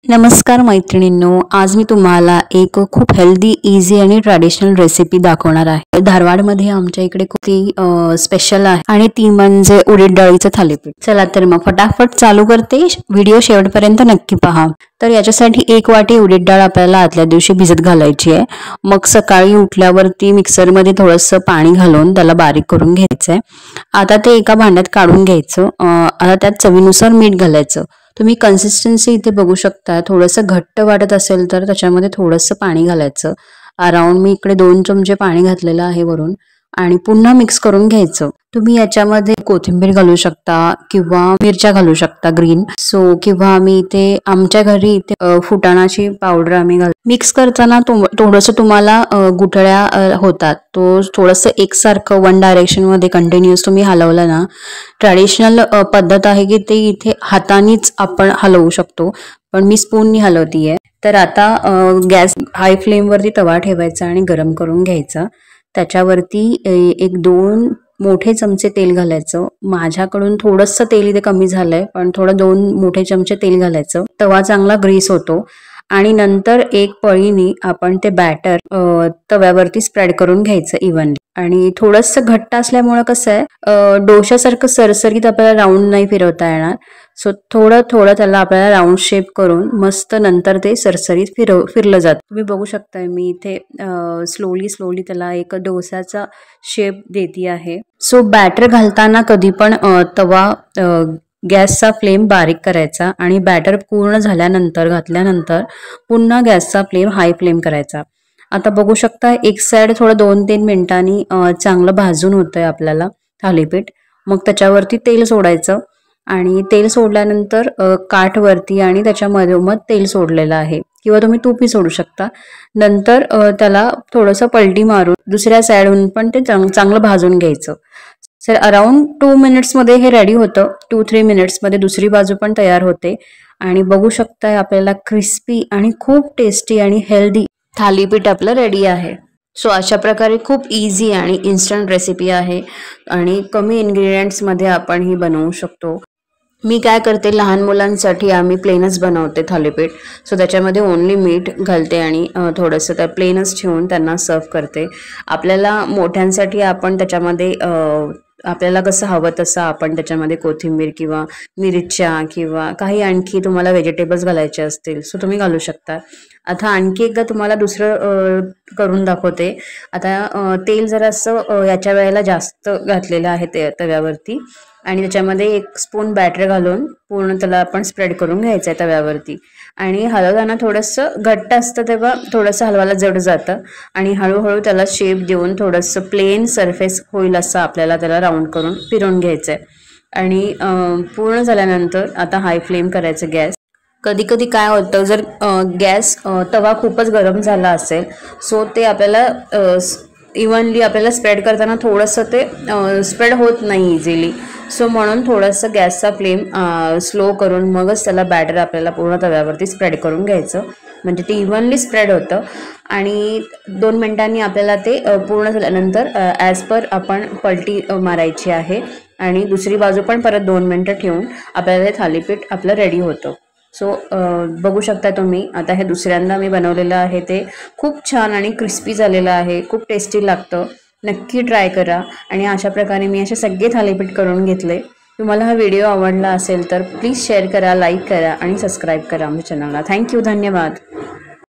नमस्कार मैत्रिणींनो, आज मी तुम्हाला एक खूप हेल्दी, इझी आणि ट्रॅडिशनल रेसिपी दाखवणार आहे. धारवाडमध्ये आमच्या इकडे खूप स्पेशल आहे आणि ती म्हणजे उडीद डाळीचं थालीपीठ. चला तर मग फटाफट चालू करते. व्हिडिओ शेवटपर्यंत नक्की पहा. तर याच्यासाठी 1 वाटी उडीद डाळ आपल्याला आदल्या दिवशी भिजत घालायची आहे. मग सकाळी उठल्यावरती मिक्सरमध्ये थोडंसं पाणी घालून त्याला बारीक करून घ्यायचं आहे. आता ते एका भांड्यात काढून घ्यायचं. आता त्यात चवीनुसार मीठ घालायचं. तुम्ही कन्सिस्टन्सी इथे बघू शकता. थोडंसं घट्ट वाटत असेल तर त्याच्यामध्ये थोडंसं पाणी घालायचं. अराउंड मी इकडे 2 चमचे पाणी घातलेलं आहे वरून आणि पुन्हा मिक्स करून घ्यायचं. तुम्ही याच्यामध्ये कोथिंबीर घालू शकता किंवा मिरच्या घालू शकता ग्रीन. किंवा आम्ही इथे आमच्या घरी इथे फुटाणाची पावडर आम्ही मिक्स करताना थोडंसं तुम्हाला गुठळ्या होतात. तो थोडंसं एकसारखं वन डायरेक्शन मध्ये कंटिन्युअस तुम्ही हलवलं ना, ट्रॅडिशनल पद्धत आहे की ते इथे हातानेच आपण हलवू शकतो, पण मी स्पूननी हलवतीये. तर आता गॅस हाय फ्लेमवरती तवा ठेवायचा आणि गरम करून घ्यायचा. त्याच्यावरती 1-2 मोठे चमचे तेल घालायचं. माझ्याकडून थोडंसं तेल इथे कमी झालंय, पण थोडं 2 मोठे चमचे तेल घालायचं. तवा चांगला ग्रीस होतो आणि नंतर एक पळीने आपण ते बॅटर तव्यावरती स्प्रेड करून घ्यायचं इव्हनली. आणि थोडंसं घट्ट असल्यामुळे कसं आहे, डोशासारखं सरसरीत आपल्याला राऊंड नाही फिरवता येणार. सो थोडं थोडं त्याला आपल्याला राऊंड शेप करून मस्त नंतर ते सरसरीत फिरलं जातं. तुम्ही बघू शकताय मी इथे स्लोली त्याला एक डोसाचा शेप देती आहे. सो बॅटर घालताना कधी पण तवा गॅसचा फ्लेम बारीक करायचा आणि बॅटर पूर्ण झाल्यानंतर घातल्यानंतर पुन्हा गॅसचा फ्लेम हाय फ्लेम करायचा. आता बघू शकता एक साइड थोडं 2-3 मिनिटांनी चांगलं भाजून होतंय आपल्याला थालीपीठ. मग त्याच्यावरती तेल सोडायचं आणि तेल सोडल्यानंतर काठवरती आणि त्याच्यामध्ये मग तेल सोडलेलं आहे किंवा तुम्ही तूपही सोडू शकता. नंतर त्याला थोडंसं पलटी मारून दुसऱ्या साईडहून पण ते चांगलं भाजून घ्यायचं. सर अराउंड 2 मिनिट्समध्ये हे रेडी होतं. 2-3 मिनिट्समध्ये दुसरी बाजू पण तयार होते आणि बघू शकताय आपल्याला क्रिस्पी आणि खूप टेस्टी आणि हेल्दी थालीपीठ आपलं रेडी आहे. सो अशा प्रकारे खूप इझी आणि इन्स्टंट रेसिपी आहे आणि कमी इन्ग्रेडियंट्समध्ये आपण ही बनवू शकतो. मी काय करते, लहान मुलांसाठी आम्ही प्लेनच बनवते थालीपीठ. सो त्याच्यामध्ये ओन्ली मीठ घालते आणि थोडंसं त्या प्लेनच ठेवून त्यांना सर्व करते. आपल्याला मोठ्यांसाठी आपण त्याच्यामध्ये आपल्याला कसं हवं तसं आपण त्याच्यामध्ये कोथिंबीर किंवा मिरच्या किंवा काही आणखी तुम्हाला व्हेजिटेबल्स घालायचे असतील सो तुम्ही घालू शकता. आता आणखी एकदा तुम्हाला दुसरं करून दाखवते. आता तेल जरासं याच्या वेळेला जास्त घातलेलं आहे ते तव्यावरती आणि त्याच्यामध्ये 1 स्पून बॅटर घालून पूर्ण त्याला आपण स्प्रेड करून घ्यायचं आहे तव्यावरती. आणि हलवताना थोडंसं घट्ट असतं तेव्हा थोडंसं हलवायला जड जातं आणि हळूहळू त्याला शेप देऊन थोडंसं प्लेन सरफेस होईल असं आपल्याला त्याला राऊंड करून फिरवून घ्यायचं आहे. आणि पूर्ण झाल्यानंतर आता हाय फ्लेम करायचं गॅस. कधी कधी काय होतं, जर गॅस तवा खूपच गरम झाला असेल सो ते आपल्याला इव्हनली आपल्याला स्प्रेड करताना थोडंसं ते स्प्रेड होत नाही इझिली. सो म्हणून थोडंसं गॅसचा फ्लेम स्लो करून मगच त्याला बॅटर आपल्याला पूर्ण तव्यावरती स्प्रेड करून घ्यायचं, म्हणजे ते इव्हनली स्प्रेड होतं. आणि 2 मिनिटांनी आपल्याला ते पूर्ण झाल्यानंतर ॲज पर आपण पलटी मारायची आहे आणि दुसरी बाजू पण परत 2 मिनिटं ठेवून आपल्याला ते थालीपीठ आपलं रेडी होतं. सो बघू शकता तुम्ही. आता हे दुसऱ्यांदा मी बनवलेलं आहे, ते खूप छान आणि क्रिस्पी झालेलं आहे. खूप टेस्टी लागतं. नक्की ट्राय करा. आणि अशा प्रकारे मी असे सगळे थालीपीठ करून घेतले. तुम्हाला हा व्हिडिओ आवडला असेल तर प्लीज शेअर करा, लाईक करा आणि सबस्क्राईब करा आमच्या चॅनलला. थँक्यू, धन्यवाद.